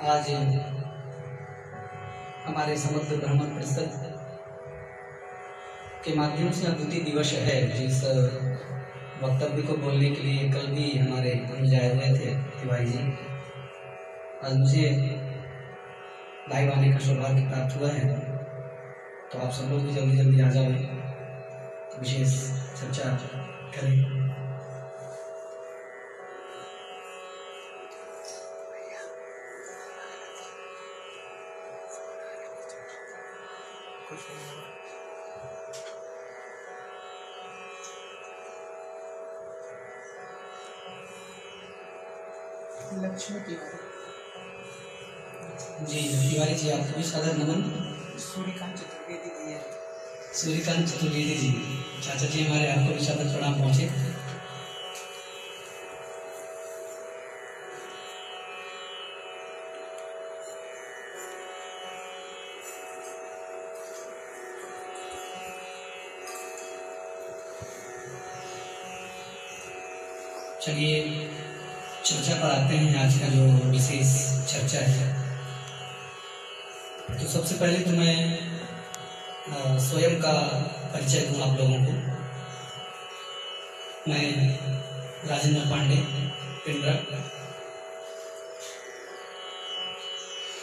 आज हमारे समग्र ब्राह्मण परिषद के माध्यम से अद्वितीय दिवस है, जिस वक्तव्य को बोलने के लिए कल भी हमारे हम जाए हुए थे तिवारी जी। आज मुझे लाइव आने का सौभाग्य प्राप्त हुआ है, तो आप सब लोग भी जल्दी जल्दी आ जाओ, विशेष चर्चा करें। लक्ष्मी तिवारी जी, तिवारी जी आपको भी सादर नमन। सूर्यकांत चतुर्वेदी भैया, सूर्यकांत चतुर्वेदी जी, चाचा जी हमारे, आपको भी सादर प्रणाम पहुंचे। चलिए चर्चा पर आते हैं। आज का जो विशेष चर्चा है, तो सबसे पहले तो मैं स्वयं का परिचय दूं आप लोगों को। मैं राजेंद्र पांडे, पिंडरा।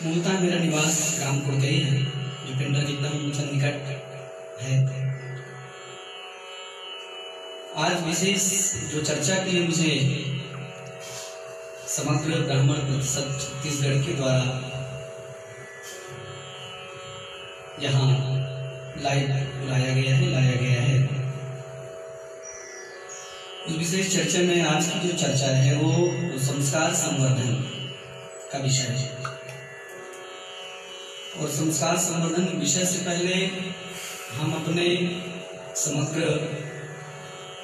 मूलतः मेरा निवास रामपुर का ही है, जो पिंडरा के एकदम सन्निकट है। आज विशेष जो चर्चा के लिए मुझे समग्र ब्राह्मण परिषद छत्तीसगढ़ के द्वारा यहाँ लाइव लाया गया है, उस विशेष चर्चा में आज की जो चर्चा है वो संस्कार संवर्धन का विषय है। और संस्कार संवर्धन विषय से पहले हम अपने समग्र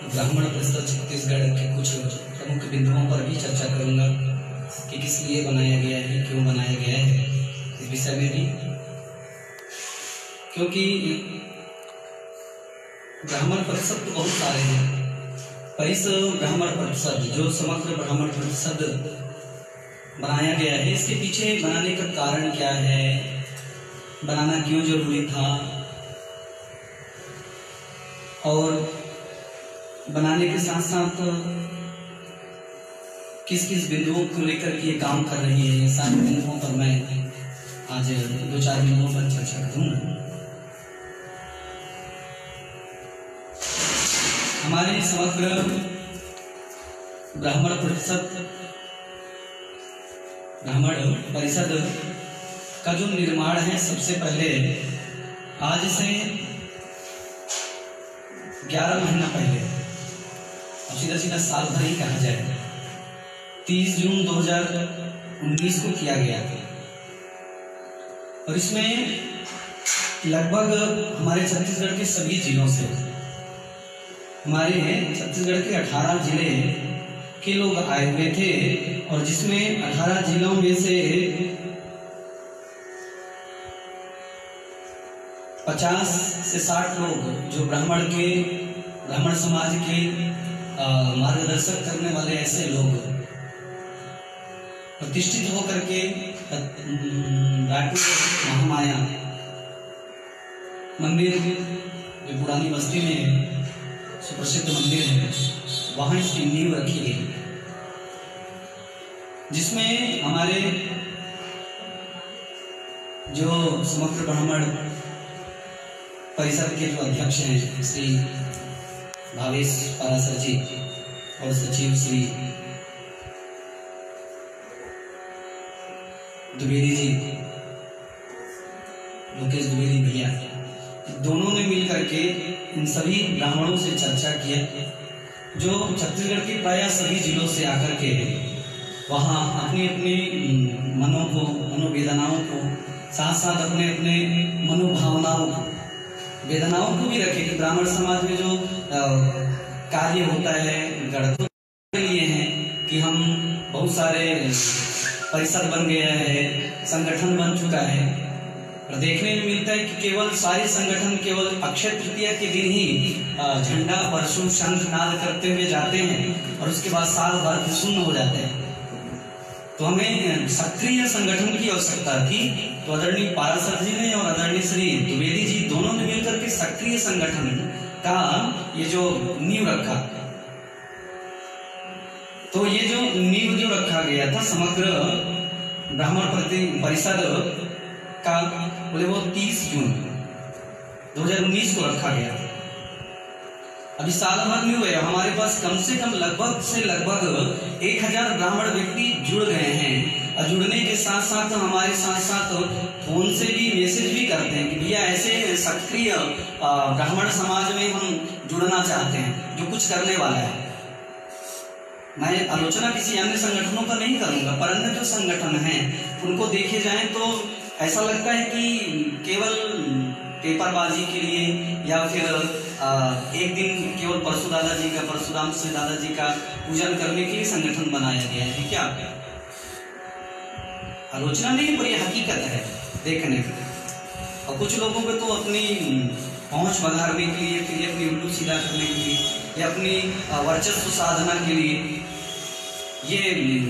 ब्राह्मण परिषद छत्तीसगढ़ के कुछ प्रमुख बिंदुओं पर भी चर्चा करूंगा कि किस लिए बनाया गया है, क्यों बनाया गया है, इस विषय में भी। क्योंकि ब्राह्मण परिषद तो बहुत सारे हैं, पर इस ब्राह्मण परिषद जो समग्र ब्राह्मण परिषद बनाया गया है, इसके पीछे बनाने का कारण क्या है, बनाना क्यों जरूरी था, और बनाने के साथ साथ किस किस बिंदुओं को लेकर के ये काम कर रही है, ये सारे बिंदुओं पर मैं आज 2-4 बिंदुओं पर चर्चा करूंगा। हमारे समग्र ब्राह्मण परिषद का जो निर्माण है, सबसे पहले आज से 11 महीना पहले, सीधा सीधा साल भर ही कहा जाए, 30 जून 2019 को किया गया था। और इसमें लगभग हमारे छत्तीसगढ़ के सभी जिलों से, हमारे छत्तीसगढ़ के 18 जिले के लोग आए हुए थे, और जिसमें 18 जिलों में से 50 से 60 लोग जो ब्राह्मण समाज के मार्गदर्शक करने वाले ऐसे लोग प्रतिष्ठित होकर के रायपुर महामाया मंदिर, जो पुरानी बस्ती में सुप्रसिद्ध मंदिर है, वहां इसकी नींव रखी गई, जिसमें हमारे जो समग्र ब्राह्मण परिषद के जो अध्यक्ष हैं श्री भावेश पारासर जी, और सचिव श्री द्विवेदी जी, लोकेश द्विवेदी भैया, दोनों ने मिलकर के इन सभी ब्राह्मणों से चर्चा किया, जो छत्तीसगढ़ के प्राय सभी जिलों से आकर के वहाँ अपनी अपनी मनोवेदनाओं को, साथ साथ अपने अपने मनोभावनाओं को, वेदनाओं को भी रखे कि ब्राह्मण समाज में जो कार्य होता है, गणतंत्र के लिए है कि हम बहुत सारे परिषद बन गया है, संगठन बन चुका है, और देखने में मिलता है कि केवल सारे संगठन केवल अक्षय तृतीया के दिन ही झंडा परशु शंख नाद करते हुए जाते हैं, और उसके बाद साल भर शून्य हो जाते हैं। तो हमें सक्रिय संगठन की आवश्यकता थी। तो आदरणीय पाराशर जी ने और आदरणीय श्री द्विवेदी जी दोनों ने मिलकर के सक्रिय संगठन का ये जो नींव रखा। तो ये जो नींव जो रखा गया था समग्र ब्राह्मण परिषद का, बोले वो 30 जून 2019 को रखा गया। अभी साल भर नहीं हुए, हमारे पास कम से कम लगभग 1000 ब्राह्मण व्यक्ति जुड़ गए हैं। और जुड़ने के साथ साथ हमारे साथ फोन से भी मैसेज भी करते हैं कि भैया ऐसे सक्रिय ब्राह्मण समाज में हम जुड़ना चाहते हैं, जो कुछ करने वाला है। मैं आलोचना किसी अन्य संगठनों का नहीं करूंगा, पर अन्य जो संगठन हैं उनको देखे जाएं तो ऐसा लगता है कि केवल पेपरबाजी के लिए या फिर एक दिन केवल परशुराम श्री दादाजी का पूजन करने के लिए संगठन बनाया गया है क्या? आलोचना नहीं, पर यह हकीकत है देखने की। और कुछ लोगों को तो अपनी पहुंच बढ़ाने के लिए, फिर अपनी उल्लू सीधा करने के लिए या अपनी वर्चस्व साधना के लिए ये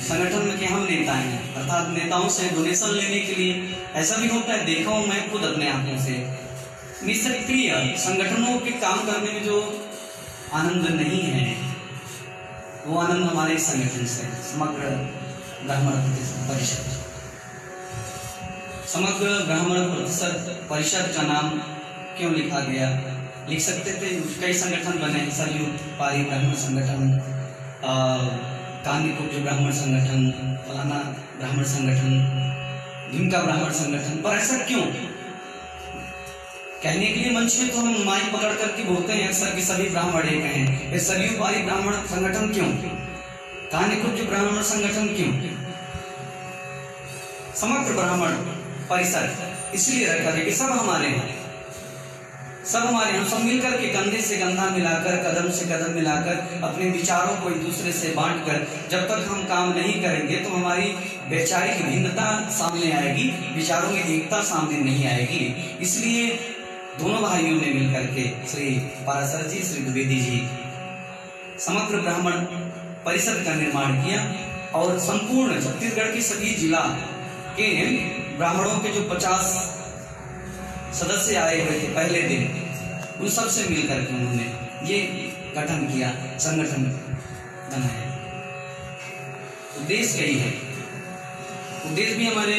संगठन में के हम नेता हैं, अर्थात नेताओं से डोनेशन लेने के लिए ऐसा भी होता है। देखा हूं मैं खुद अपने आंखों से। निष्क्रिय संगठनों के काम करने में जो आनंद नहीं है वो आनंद हमारे संगठन से, समग्र ब्राह्मण परिषद। समग्र ब्राह्मण परिषद का नाम क्यों लिखा गया? लिख सकते थे, कई संगठन बने, सरयू पारी ब्राह्मण संगठन, कांदीकुब्ज ब्राह्मण संगठन, फलाना ब्राह्मण संगठन, ढिमका ब्राह्मण संगठन। पर ऐसा क्यों? कहने के लिए मंच में तो हम माइक पकड़ करके बोलते हैं अक्सर कि सभी ब्राह्मण एक हैं। सरयू पारी ब्राह्मण संगठन क्यों? कांदीकुब्ज ब्राह्मण संगठन क्यों? समग्र ब्राह्मण परिषद इसलिए रखा गया कि सब हमारे हैं, सब हमारे, हम सब मिलकर के कंधे से कंधा मिलाकर, कदम से कदम मिलाकर अपने विचारों को एक दूसरे से बांटकर जब तक हम काम नहीं करेंगे तो हमारी वैचारिक भिन्नता सामने आएगी, विचारों में एकता सामने नहीं आएगी। इसलिए दोनों भाइयों ने मिलकर के, श्री पाराशर जी, श्री द्विवेदी जी, समग्र ब्राह्मण परिषद का निर्माण किया। और संपूर्ण छत्तीसगढ़ के सभी जिला के ब्राह्मणों के जो 50 सदस्य आए हुए थे पहले दिन, उन सब से मिलकर के उन्होंने ये गठन किया, संगठन बनाया। उद्देश्य यही है। उद्देश्य भी हमारे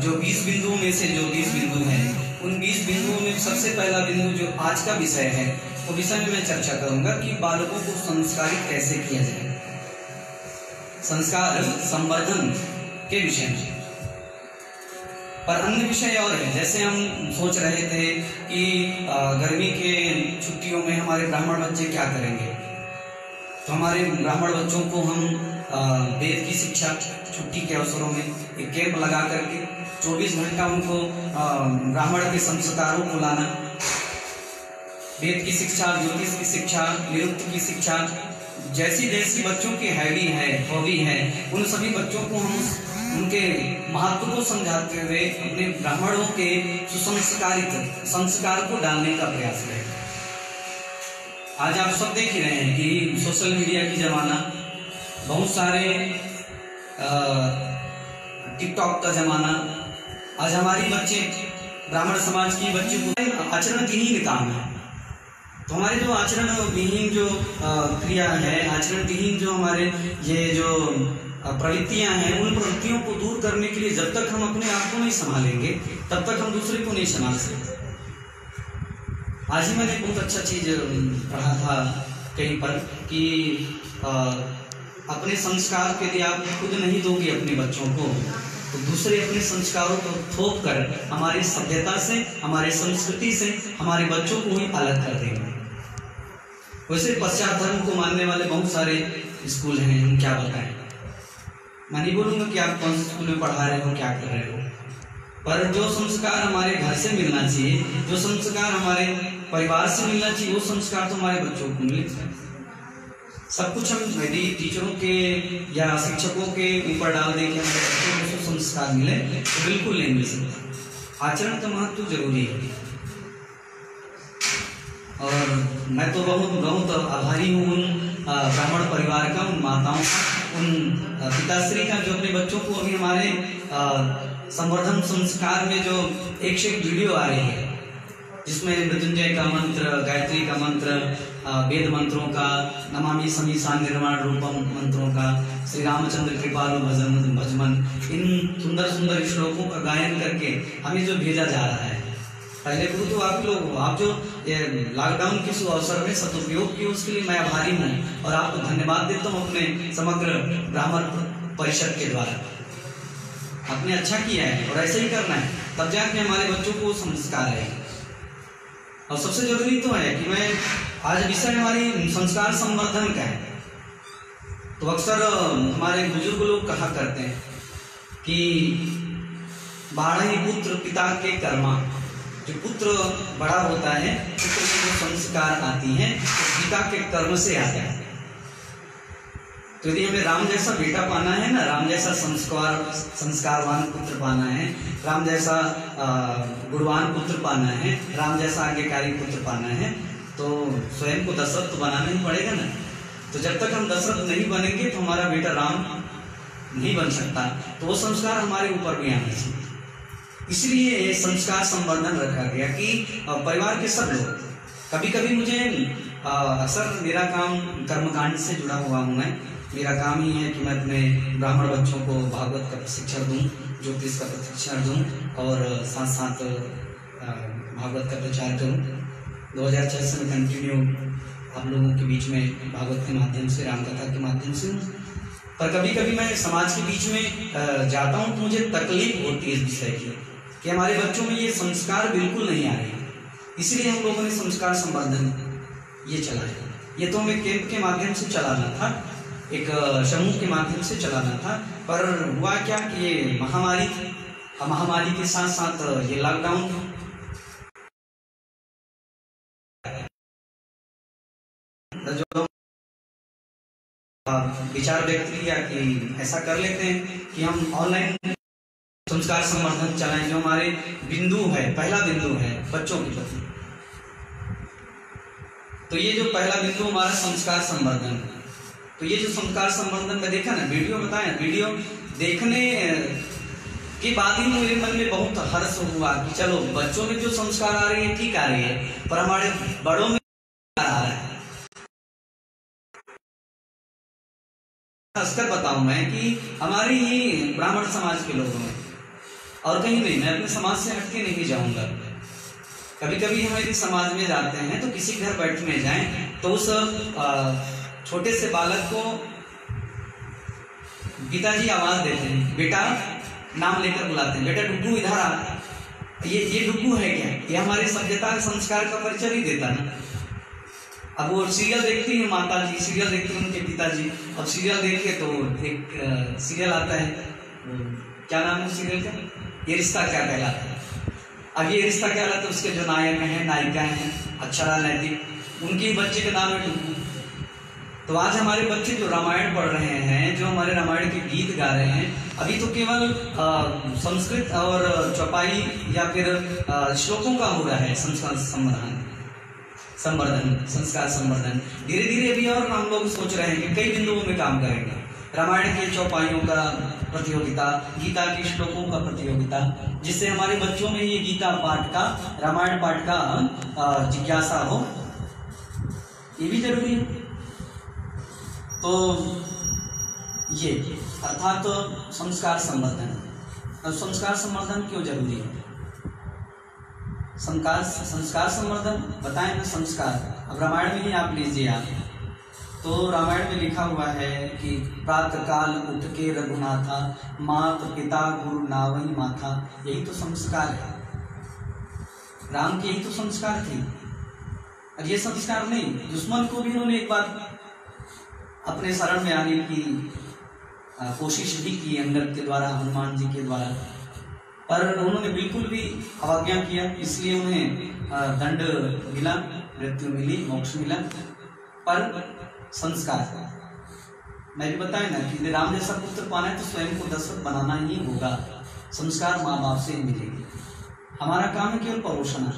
जो 20 बिंदुओं में से जो 20 बिंदु हैं, उन 20 बिंदुओं में सबसे पहला बिंदु जो आज का विषय है, वो विषय में मैं चर्चा करूंगा कि बालकों को संस्कारित कैसे किया जाए, संस्कार संवर्धन के विषय में। पर अन्य विषय और है, जैसे हम सोच रहे थे कि गर्मी के छुट्टियों में हमारे ब्राह्मण बच्चे क्या करेंगे, तो हमारे ब्राह्मण बच्चों को हम वेद की शिक्षा छुट्टी के अवसरों में एक कैंप लगा करके 24 घंटा उनको ब्राह्मण के संस्कारों को लाना, वेद की शिक्षा, ज्योतिष की शिक्षा, निरुक्त की शिक्षा, जैसी जैसी बच्चों की हॉबी है, उन सभी बच्चों को हम उनके महत्व को समझाते हुए अपने ब्राह्मणों के सुसंस्कारित संस्कार को डालने का प्रयास करें। आज आप सब देख ही रहे हैं कि सोशल मीडिया की जमाना, बहुत सारे टिकटॉक का जमाना। आज हमारी बच्चे, ब्राह्मण समाज की बच्चे को आचरण विहीन काम है। तो हमारे जो आचरण विहीन जो क्रिया है, आचरण विहीन जो हमारे ये जो प्रवृत्तियां हैं, उन प्रवृत्तियों को दूर करने के लिए जब तक हम अपने आप को नहीं संभालेंगे तब तक हम दूसरे को नहीं संभाल सकते। आज ही मैंने बहुत अच्छा चीज पढ़ा था कहीं पर कि अपने संस्कार के लिए आप खुद नहीं दोगे अपने बच्चों को, तो दूसरे अपने संस्कारों को थोप कर हमारी सभ्यता से, हमारे संस्कृति से हमारे बच्चों को ही अलग कर देंगे। वैसे पश्चात धर्म को मानने वाले बहुत सारे स्कूल हैं, हम क्या बताएं। मैं नहीं बोलूंगा कि आप कौन से स्कूल में पढ़ा रहे हो, क्या कर रहे हो, पर जो संस्कार हमारे घर से मिलना चाहिए, जो संस्कार हमारे परिवार से मिलना चाहिए, वो संस्कार तो हमारे बच्चों को मिले। सब कुछ हम यदि टीचरों के या शिक्षकों के ऊपर डाल दें कि हमारे बच्चों को संस्कार मिले, तो बिल्कुल नहीं मिल सकता। आचरण का महत्व जरूरी है। और मैं तो बहुत आभारी हूँ उन ब्राह्मण परिवार का, उन माताओं का उन पिताश्री का जो अपने बच्चों को अभी हमारे संवर्धन संस्कार में जो एक से एक वीडियो आ रही है, जिसमें मृत्युंजय का मंत्र, गायत्री का मंत्र, वेद मंत्रों का, नमामि समीसा निर्माण रूपम मंत्रों का, श्री रामचंद्र कृपालु भजमन, इन सुंदर सुंदर श्लोकों का गायन करके हमें जो भेजा जा रहा है। पहले गुरु तो आप लोग, आप जो लॉकडाउन के अवसर में सदुपयोग किए उसके लिए मैं आभारी हूँ और आपको धन्यवाद देता हूँ अपने समग्र ब्राह्मण परिषद के द्वारा। आपने अच्छा किया है और ऐसा ही करना है, तब जाके हमारे बच्चों को संस्कार है। और सबसे जरूरी तो है कि मैं आज विषय हमारी संस्कार संवर्धन का है, तो अक्सर हमारे बुजुर्ग लोग कहा करते हैं कि 12 पुत्र पिता के कर्मा, जो पुत्र बड़ा होता है, पुत्र में जो संस्कार आती हैं तो पिता के कर्म से आता है। तो यदि हमें राम जैसा बेटा पाना है ना, राम जैसा संस्कारवान पुत्र पाना है, राम जैसा गुणवान पुत्र पाना है, राम जैसा आज्ञाकारी पुत्र पाना है, तो स्वयं को दशरथ तो बनाना ही पड़ेगा ना। तो जब तक हम दशरथ नहीं बनेंगे तो हमारा बेटा राम नहीं बन सकता। तो वो संस्कार हमारे ऊपर भी आना चाहिए। इसलिए संस्कार संवर्धन रखा गया कि परिवार के सब लोग, कभी कभी मुझे अक्सर मेरा काम कर्मकांड से जुड़ा हुआ हूँ मैं, मेरा काम ही है कि मैं अपने ब्राह्मण बच्चों को भागवत का प्रशिक्षण दूं, ज्योतिष का प्रशिक्षण दूं और साथ साथ भागवत का प्रचार करूं। 2006 से मैं कंटिन्यू आप लोगों के बीच में भागवत के माध्यम से, रामकथा के माध्यम से हूँ। पर कभी कभी मैं समाज के बीच में जाता हूँ तो मुझे तकलीफ होती है इस विषय की कि हमारे बच्चों में ये संस्कार बिल्कुल नहीं आ रहे। इसलिए हम लोगों ने संस्कार संवर्धन ये चलाया। ये तो हमें कैंप के माध्यम से चलाना था, एक समूह के माध्यम से चलाना था, पर हुआ क्या कि ये महामारी थी। महामारी के साथ साथ ये लॉकडाउन जो विचार व्यक्त किया कि ऐसा कर लेते हैं कि हम ऑनलाइन संस्कार संवर्धन चलाएं, जो हमारे बिंदु है, पहला बिंदु है बच्चों के प्रति। तो ये जो पहला बिंदु हमारा संस्कार संवर्धन, तो ये जो संस्कार संवर्धन में देखा ना, वीडियो बताया, वीडियो देखने के बाद ही मेरे मन में बहुत हर्ष हुआ कि चलो बच्चों में जो संस्कार आ रही है ठीक आ रही है, पर हमारे बड़ों में आ रहा है। हंसकर बताऊं मैं कि हमारे ही ब्राह्मण समाज के लोगों में, और कहीं नहीं, मैं अपने समाज से हटके नहीं जाऊंगा। कभी कभी हम यदि समाज में जाते हैं तो किसी घर बैठने जाएं तो उस छोटे से बालक को पिताजी आवाज देते हैं, बेटा नाम लेकर बुलाते हैं, बेटा डुग्गू इधर आ। ये डुग्गू है क्या? ये हमारे सभ्यता संस्कार का परिचय ही देता ना। अब वो सीरियल देखती है माता जी, सीरियल देखते हैं उनके पिताजी। अब सीरियल देख के तो एक सीरियल आता है, क्या नाम है सीरियल का? ये रिश्ता क्या कहलाता है। अब ये रिश्ता क्या कहलाता है, उसके जो नायक हैं, नायिका हैं, अक्षरा, नैतिक, उनके बच्चे का नाम है डुग्गू। तो आज हमारे बच्चे जो रामायण पढ़ रहे हैं, जो हमारे रामायण के गीत गा रहे हैं, अभी तो केवल संस्कृत और चौपाई या फिर श्लोकों का हो रहा है संस्कार संवर्धन, संस्कार संवर्धन। धीरे धीरे अभी और हम लोग सोच रहे हैं कि कई बिंदुओं में काम करेंगे। रामायण के चौपाइयों का प्रतियोगिता, गीता के श्लोकों का प्रतियोगिता, जिससे हमारे बच्चों में ये गीता पाठ का, रामायण पाठ का जिज्ञासा हो, ये भी जरूरी है। तो ये अर्थात संस्कार संवर्धन। अब संस्कार संवर्धन क्यों जरूरी है? संस्कार संवर्धन बताएं ना, संस्कार। अब रामायण में ही आप लीजिए, आप तो रामायण में लिखा हुआ है कि प्रातः काल उठ के रघुनाथा, मात पिता गुरु नावई माथा। यही तो संस्कार है, राम के यही तो संस्कार थे। और ये संस्कार नहीं, दुश्मन को भी उन्होंने एक बार अपने शरण में आने की कोशिश भी की, अंगद के द्वारा, हनुमान जी के द्वारा, पर उन्होंने बिल्कुल भी अवज्ञा किया। इसलिए उन्हें दंड मिला, मृत्यु मिली, मोक्ष मिला। पर संस्कार, मैं भी बताया ना कि राम जैसा पुत्र पाना है तो स्वयं को दशरथ बनाना ही होगा। संस्कार माँ बाप से ही मिलेगी। हमारा काम है केवल परोसना।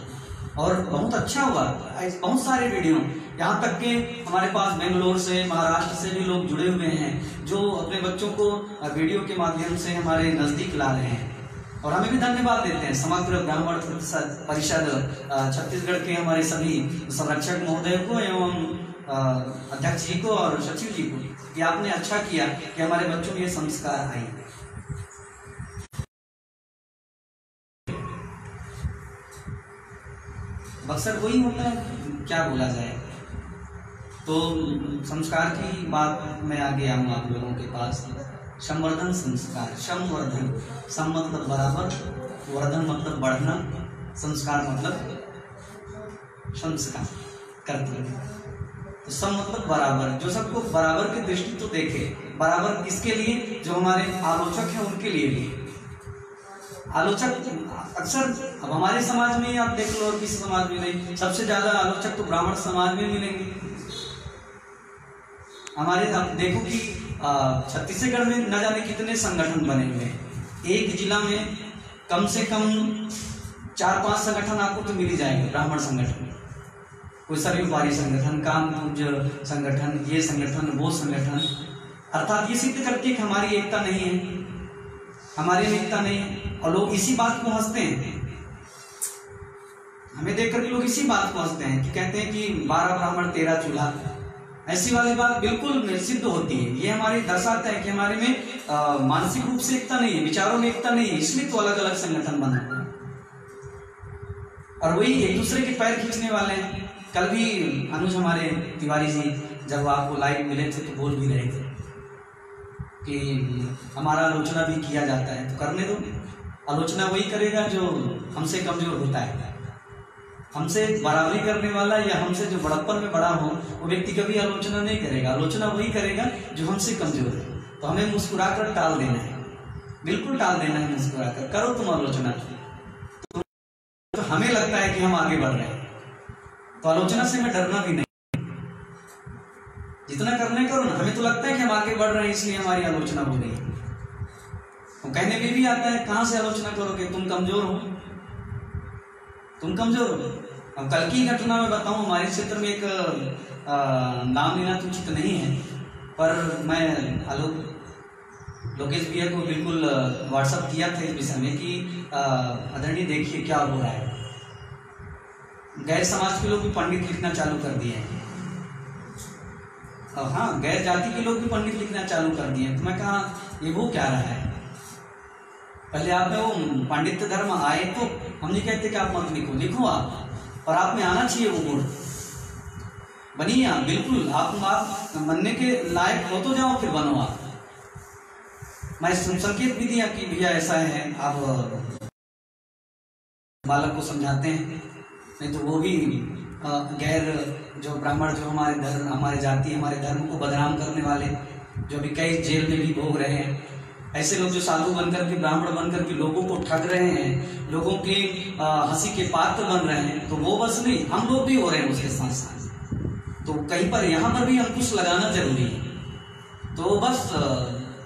और बहुत अच्छा हुआ, बहुत सारे वीडियो यहाँ तक कि हमारे पास बेंगलोर से, महाराष्ट्र से भी लोग जुड़े हुए हैं जो अपने बच्चों को वीडियो के माध्यम से हमारे नजदीक ला रहे हैं और हमें भी धन्यवाद देते हैं। समग्र ब्राह्मण परिषद छत्तीसगढ़ के हमारे सभी संरक्षक महोदय को एवं अध्यक्ष जी को और सचिव जी को कि आपने अच्छा किया कि हमारे बच्चों में ये संस्कार आए। अक्सर वही होता है, क्या बोला जाए। तो संस्कार की बात मैं आगे आऊँ आप लोगों के पास। संवर्धन संस्कार, संवर्धन, सम मतलब बराबर, वर्धन मतलब बढ़ना, संस्कार मतलब संस्कार करते। तो सम मतलब बराबर, जो सबको बराबर की दृष्टि तो देखे। बराबर किसके लिए? जो हमारे आलोचक हैं उनके लिए भी। आलोचक अक्सर अब हमारे समाज में आप देख लो और किसी समाज में नहीं, सबसे ज्यादा आलोचक तो ब्राह्मण समाज में मिलेंगे। हमारे आप देखो कि छत्तीसगढ़ में न जाने कितने संगठन बने हुए हैं। एक जिला में कम से कम 4-5 संगठन आपको तो मिल ही जाएंगे, ब्राह्मण संगठन। कोई सर्वोपरि संगठन, कामपूज संगठन, ये संगठन, वो संगठन। अर्थात ये सिद्ध करके कि हमारी एकता नहीं है, हमारी में एकता नहीं है। और लोग इसी बात को हंसते हैं, हमें देख करके लोग इसी बात को हंसते हैं कि कहते हैं कि 12 ब्राह्मण 13 चूल्हा। ऐसी वाली बात बिल्कुल सिद्ध होती है। ये हमारे दर्शाता है कि हमारे में मानसिक रूप से एकता नहीं है, विचारों में एकता नहीं है, इसलिए तो अलग अलग संगठन बना है और वही एक दूसरे के पैर खींचने वाले हैं। कल भी अनुज हमारे तिवारी जी जब आपको लाइव मिले थे तो बोल भी रहे थे कि हमारा आलोचना भी किया जाता है, तो करने दो। आलोचना वही करेगा जो हमसे कमजोर होता है। हमसे बराबरी करने वाला या हमसे जो बड़प्पन में बड़ा हो वो व्यक्ति कभी आलोचना नहीं करेगा। आलोचना वही करेगा जो हमसे कमजोर है। तो हमें मुस्कुराकर टाल देना है, बिल्कुल टाल देना है मुस्कुराकर। करो तुम आलोचना, तो हमें लगता है कि हम आगे बढ़ रहे हैं, तो आलोचना से हमें डरना भी नहीं। जितना करना करो ना, हमें तो लगता है कि हम आगे बढ़ रहे हैं इसलिए हमारी आलोचना हो रही है। तो कहने में भी आता है कहां से आलोचना करोगे, तुम कमजोर हो, तुम कमजोर हो। अब कल की घटना में बताऊं, हमारे क्षेत्र में एक नाम लेना तो उचित नहीं है, पर मैं आलोक लोकेश भैया को बिल्कुल व्हाट्सअप किया था इस विषय में कि आदरणीय देखिए क्या हो रहा है। गैर समाज के लोग भी पंडित लिखना चालू कर दिए हैं। हाँ, गैर जाति के लोग भी पंडित लिखना चालू कर दिए हैं। तो मैं कहा ये वो क्या रहा है? पहले आप में वो पांडित्य धर्म आए तो हम नहीं कहते कि आप मत लिखो, लिखो आप, पर आप में आना चाहिए वो गुण। बनिए आप, बिल्कुल आप बनने के लायक हो तो जाओ, फिर बनो आप। मैं संकेत भी दिया कि भैया ऐसा है, आप बालक को समझाते हैं, नहीं तो वो भी गैर जो ब्राह्मण जो हमारे धर्म, हमारे जाति, हमारे धर्म को बदनाम करने वाले जो अभी कई जेल में भी भोग रहे हैं, ऐसे लोग जो साधु बनकर के, ब्राह्मण बनकर के लोगों को ठग रहे हैं, लोगों के हंसी के पात्र बन रहे हैं, तो वो बस नहीं, हम लोग भी हो रहे हैं उसके साथ साथ। तो कहीं पर यहाँ पर भी अंकुश लगाना जरूरी है। तो बस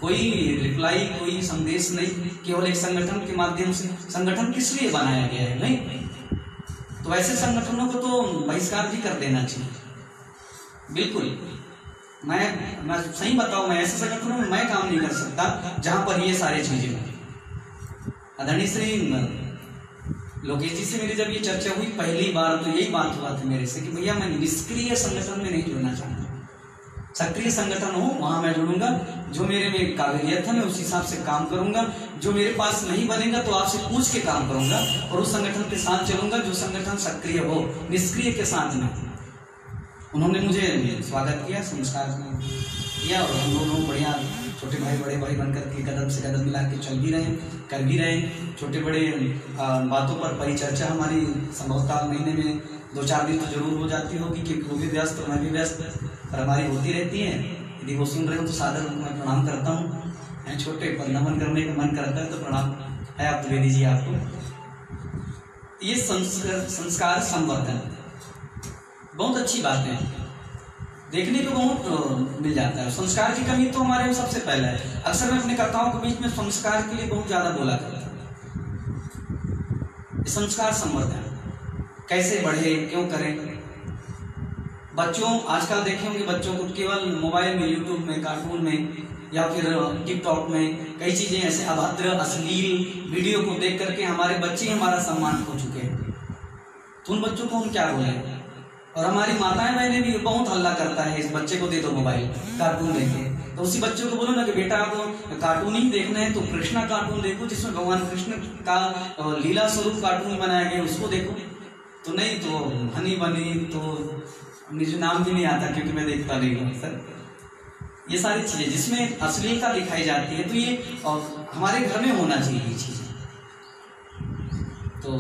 कोई रिप्लाई, कोई संदेश नहीं, केवल एक संगठन के माध्यम से। संगठन किस लिए बनाया गया है? नहीं तो ऐसे संगठनों को तो बहिष्कार भी कर देना चाहिए, बिल्कुल। मैं सही बताऊं, मैं ऐसे संगठनों में मैं काम नहीं कर सकता जहां पर ये सारी चीजें हों। आदरणीय श्री लोकेश जी से मेरी जब ये चर्चा हुई पहली बार, तो यही बात हुआ था मेरे से कि भैया मैं निष्क्रिय संगठन में नहीं जुड़ना चाहता, सक्रिय संगठन हो वहां मैं जुड़ूंगा। जो मेरे में काबिलियत है मैं उस हिसाब से काम करूंगा, जो मेरे पास नहीं बनेगा तो आपसे पूछ के काम करूंगा और उस संगठन के साथ चलूंगा जो संगठन सक्रिय हो, निष्क्रिय के साथ नहीं। उन्होंने मुझे स्वागत किया, संस्कार किया और हम दोनों बढ़िया छोटे भाई बड़े भाई बनकर के कदम से कदम मिला के चल भी रहे, कर भी रहे। छोटे बड़े बातों पर परिचर्चा हमारी संभवतः महीने में 2-4 दिन तो जरूर हो जाती होगी, क्योंकि वो भी व्यस्त और मैं भी व्यस्त, पर हमारी होती रहती है। यदि वो सुन रहे हो तो सादर मैं प्रणाम करता हूँ। मैं छोटे पर नमन करने का मन करता है तो प्रणाम है आप द्विवेदी जी आपको। ये संस्कार संवर्धन बहुत अच्छी बात है, देखने को बहुत मिल जाता है। संस्कार की कमी तो हमारे में सबसे पहले है। अक्सर मैं अपने कथाओं के बीच में संस्कार के लिए बहुत ज्यादा बोला करता हूँ। संस्कार संवर्धन कैसे बढ़े, क्यों करें? बच्चों आजकल देखे होंगे बच्चों को केवल मोबाइल में, यूट्यूब में, कार्टून में या फिर टिकटॉक में कई चीजें ऐसे अभद्र अश्लील वीडियो को देख करके हमारे बच्चे हमारा सम्मान खो चुके हैं। तो उन बच्चों को हम क्या बोले? और हमारी माताएं बहनें भी बहुत हल्ला करता है, इस बच्चे को दे दो मोबाइल, कार्टून देखे। तो उसी बच्चों को बोलो ना कि बेटा आपको कार्टून ही देखना है तो कृष्णा कार्टून देखो, जिसमें भगवान कृष्ण का लीला स्वरूप कार्टून बनाया गया, उसको देखो। तो नहीं तो हनी बनी, तो मुझे नाम भी नहीं आता क्योंकि मैं देखता नहीं हूँ सर। ये सारी चीजें जिसमें अश्लीलता दिखाई जाती है, तो ये हमारे घर में होना चाहिए ये चीजें। तो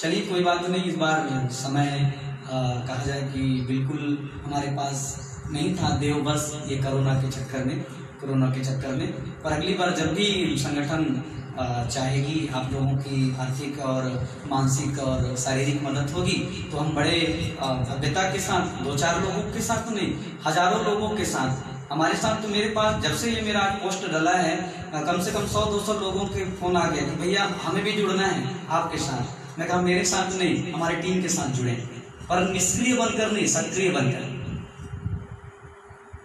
चलिए कोई बात नहीं, इस बार समय कहा जाए कि बिल्कुल हमारे पास नहीं था देव, बस ये कोरोना के चक्कर में। पर अगली बार जब भी संगठन चाहेगी आप लोगों की आर्थिक और मानसिक और शारीरिक मदद होगी, तो हम बड़े भव्यता के साथ 2-4 लोगों के साथ तो नहीं, हजारों लोगों के साथ, हमारे साथ तो मेरे पास जब से ये मेरा पोस्ट डला है कम से कम 100-200 लोगों के फोन आ गए कि भैया हमें भी जुड़ना है आपके साथ। मैं कहा मेरे साथ नहीं, हमारी टीम के साथ जुड़े, पर निष्क्रिय बनकर नहीं, सक्रिय बनकर।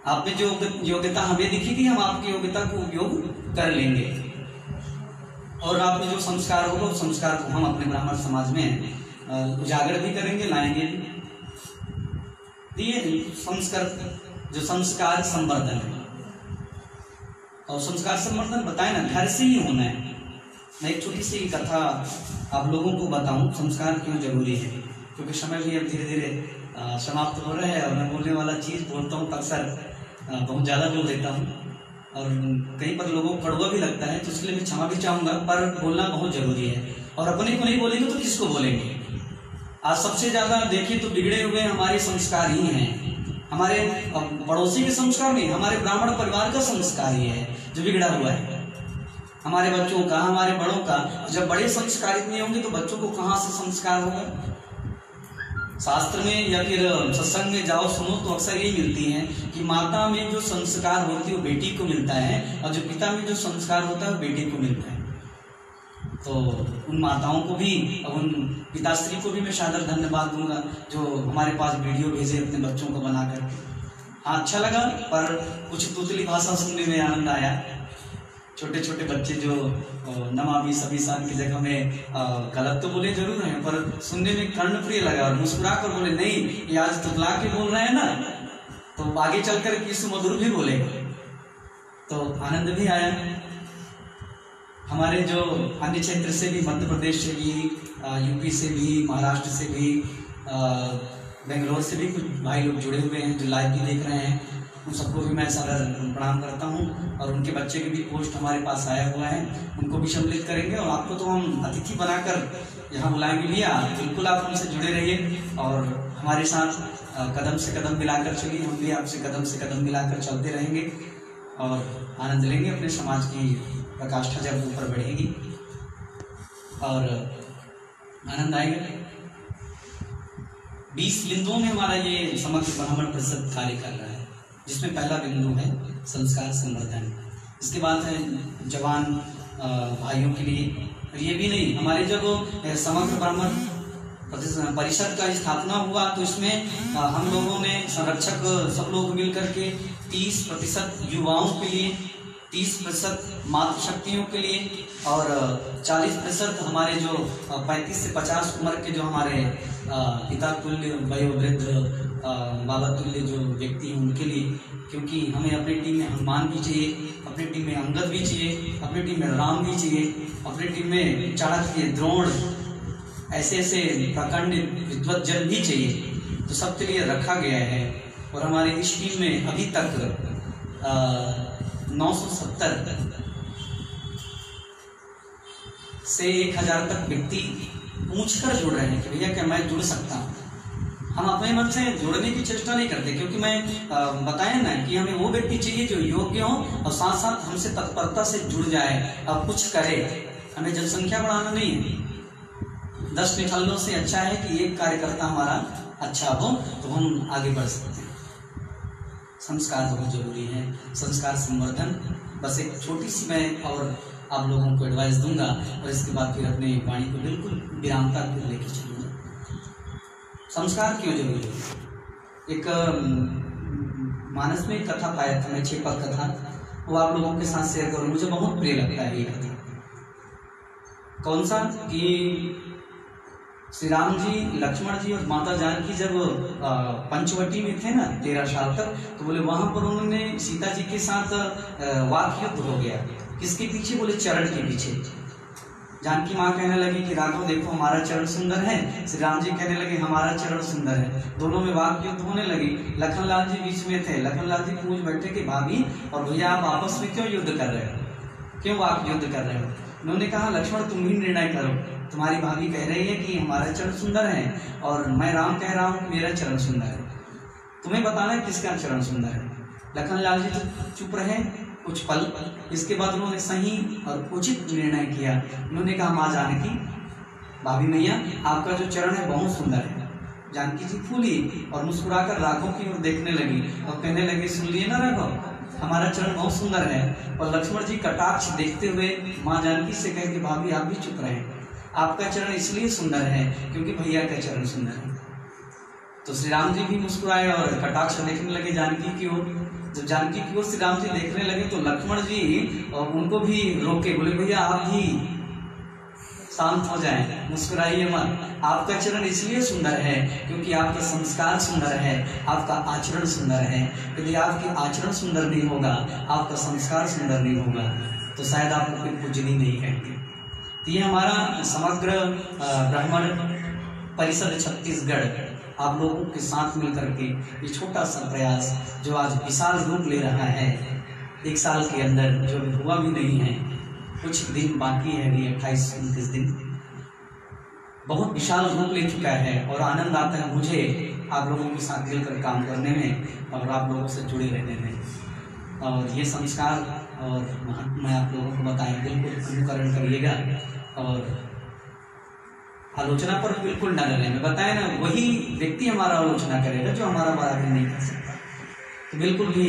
आप में जो योग्यता हमें दिखेगी, हम आपकी योग्यता को उपयोग कर लेंगे, और आप में जो संस्कार होगा उस संस्कार को हम अपने ब्राह्मण समाज में उजागर भी करेंगे, लाएंगे भी। ये संस्कार संवर्धन है, और संस्कार संवर्धन बताए ना घर से ही होना है। मैं एक छोटी सी कथा आप लोगों को बताऊं, संस्कार क्यों जरूरी है, क्योंकि समय भी अब धीरे धीरे समाप्त हो रहा है, और मैं बोलने वाला चीज बोलता हूँ अक्सर बहुत ज्यादा बोल देता हूँ, और कहीं पर लोगों को कड़वा भी लगता है, तो इसलिए मैं क्षमा भी चाहूंगा, पर बोलना बहुत जरूरी है। और अपने को नहीं बोलेंगे तो किसको बोलेंगे? आज सबसे ज्यादा देखिए तो बिगड़े हुए हमारे संस्कार ही हैं, हमारे पड़ोसी के संस्कार नहीं, हमारे ब्राह्मण परिवार का संस्कार ही है जो बिगड़ा हुआ है, हमारे बच्चों का, हमारे बड़ों का। जब बड़े संस्कारित नहीं होंगे तो बच्चों को कहाँ से संस्कार होगा? शास्त्र में या फिर सत्संग में जाओ सुनो तो अक्सर यही मिलती है कि माता में जो संस्कार होती है वो बेटी को मिलता है, और जो पिता में जो संस्कार होता है वो बेटी को मिलता है। तो उन माताओं को भी, उन पिताश्री को भी मैं सादर धन्यवाद दूंगा जो हमारे पास वीडियो भेजे अपने बच्चों को बनाकर। हाँ, अच्छा लगा, पर कुछ तुतली भाषा सुनने में आनंद आया। छोटे छोटे बच्चे जो नमामि समीसान की जगह में गलत तो बोले जरूर हैं, पर सुनने में कर्णप्रिय लगा, और मुस्कुरा कर बोले नहीं ये आज तुतला के बोल रहे हैं ना, तो आगे चलकर किस मधुर भी बोलेगा, तो आनंद भी आया। हमारे जो अन्य क्षेत्र से भी, मध्य प्रदेश से भी, यूपी से भी, महाराष्ट्र से भी, बेंगलोर से भी कुछ भाई लोग जुड़े हुए हैं जो लाइव भी देख रहे हैं, उन सबको भी मैं सादर प्रणाम करता हूं। और उनके बच्चे के भी पोस्ट हमारे पास आया हुआ है, उनको भी सम्मिलित करेंगे, और आपको तो हम अतिथि बनाकर यहाँ बुलाएंगे भैया, बिल्कुल आप हमसे जुड़े रहिए और हमारे साथ कदम से कदम मिलाकर चलिए। हम भी आपसे कदम से कदम मिलाकर चलते रहेंगे और आनंद लेंगे। अपने समाज की प्रकाष्ठा जब ऊपर बढ़ेगी और आनंद आएगा। 20 बिंदुओं में हमारा ये समग्र ब्राह्मण परिषद कार्य कर रहा है, जिसमें पहला बिंदु है संस्कार संवर्धन। इसके बाद है जवान भाइयों के लिए, ये भी नहीं, हमारे जब समग्र ब्राह्मण परिषद का स्थापना हुआ तो इसमें हम लोगों ने संरक्षक सब लोग मिलकर के 30% युवाओं के लिए, 30% मातृशक्तियों के लिए और 40% हमारे जो 35 से 50 उम्र के जो हमारे पिता तुल्य वयोवृद्ध बाबा तुल्य जो व्यक्ति हैं उनके लिए, क्योंकि हमें अपनी टीम में हनुमान भी चाहिए, अपनी टीम में अंगद भी चाहिए, अपनी टीम में राम भी चाहिए, अपनी टीम में चाणक्य, द्रोण, ऐसे ऐसे प्रकांड विद्वज्जन भी चाहिए। तो सबके लिए रखा गया है। और हमारे इस टीम में अभी तक 970 से 1000 तक व्यक्ति पूछकर जुड़ रहे हैं कि भैया क्या मैं जुड़ सकता हूँ। हम अपने मन से जोड़ने की चेष्टा नहीं करते, क्योंकि मैं बताया ना कि हमें वो व्यक्ति चाहिए जो योग्य हो और साथ साथ हमसे तत्परता से जुड़ जाए और कुछ करे। हमें जनसंख्या बढ़ाना नहीं है, 10 निठल्लों से अच्छा है कि एक कार्यकर्ता हमारा अच्छा हो तो हम आगे बढ़ सकते हैं। संस्कार बहुत जरूरी है, संस्कार संवर्धन। बस एक छोटी सी मैं और आप लोगों को एडवाइस दूंगा और इसके बाद फिर अपने वाणी को बिल्कुल विरामता को लेकर चलूंगा। संस्कार क्यों जरूरी है? एक मानस में कथा पाया था मैं, छेपक कथा, वो आप लोगों के साथ शेयर करूँ। मुझे बहुत प्रिय लगता है ये कथा। कौन सा कि श्री राम जी, लक्ष्मण जी और माता जानकी जब पंचवटी में थे ना 13 साल तक, तो बोले वहां पर उन्होंने सीता जी के साथ वाक युद्ध हो गया। किसके पीछे? बोले चरण के पीछे। जानकी माँ कहने लगी कि राघव देखो हमारा चरण सुंदर है, श्री राम जी कहने लगे हमारा चरण सुंदर है। दोनों में वाक युद्ध होने लगी। लखनलाल जी बीच में थे। लखनलाल जी पूछ बैठे कि भाभी और भैया आप आपस में क्यों युद्ध कर रहे हो, क्यों वाक युद्ध कर रहे हो? उन्होंने कहा लक्ष्मण तुम ही निर्णय करो, तुम्हारी भाभी कह रही है कि हमारा चरण सुंदर है और मैं राम कह रहा हूँ मेरा चरण सुंदर है, तुम्हें बताना है किसका चरण सुंदर है। लखनलाल जी तो चुप रहे कुछ पल। इसके बाद उन्होंने सही और उचित निर्णय किया। उन्होंने कहा माँ जानकी, भाभी मैया आपका जो चरण है बहुत सुंदर है। जानकी जी फूली और मुस्कुराकर राघव की ओर देखने लगी और कहने लगे सुन लिए ना राघव, हमारा चरण बहुत सुंदर है। और लक्ष्मण जी कटाक्ष देखते हुए माँ जानकी से कहे कि भाभी आप भी चुप रहे, आपका चरण इसलिए सुंदर है क्योंकि भैया का चरण सुंदर है। तो श्री राम जी भी मुस्कुराए और कटाक्ष देखने लगे जानकी की ओर। जब जानकी की ओर श्री राम जी देखने लगे तो लक्ष्मण जी उनको भी रोके, बोले भैया आप भी शांत हो जाएं, मुस्कुराइए मत। आपका चरण इसलिए सुंदर है क्योंकि आपका संस्कार सुंदर है, आपका आचरण सुंदर है। यदि आपके आचरण सुंदर नहीं होगा, आपका संस्कार सुंदर नहीं होगा, तो शायद आपको कोई पूजनीय नहीं कहेंगे। तो ये हमारा समग्र ब्राह्मण परिषद छत्तीसगढ़ आप लोगों के साथ मिलकर के ये छोटा सा प्रयास जो आज विशाल रूप ले रहा है, 1 साल के अंदर जो हुआ भी नहीं है, कुछ दिन बाकी है, अभी 28-29 दिन, बहुत विशाल रूप ले चुका है। और आनंद आता है मुझे आप लोगों के साथ मिलकर काम करने में और आप लोगों से जुड़े रहने में। और ये संस्कार और मैं आप लोगों को बताएं, बिल्कुल अनुकरण करिएगा और आलोचना पर बिल्कुल न डरे। मैं बताया ना, वही व्यक्ति हमारा आलोचना करेगा जो हमारा बराबर नहीं कर सकता। तो बिल्कुल भी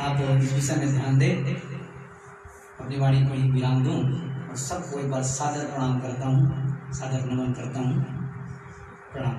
आप इस विषय में ध्यान दें। अपनी वाणी को ही विराम दूं और सबको एक बार सादर प्रणाम करता हूँ, सादर नमन करता हूँ। प्रणाम।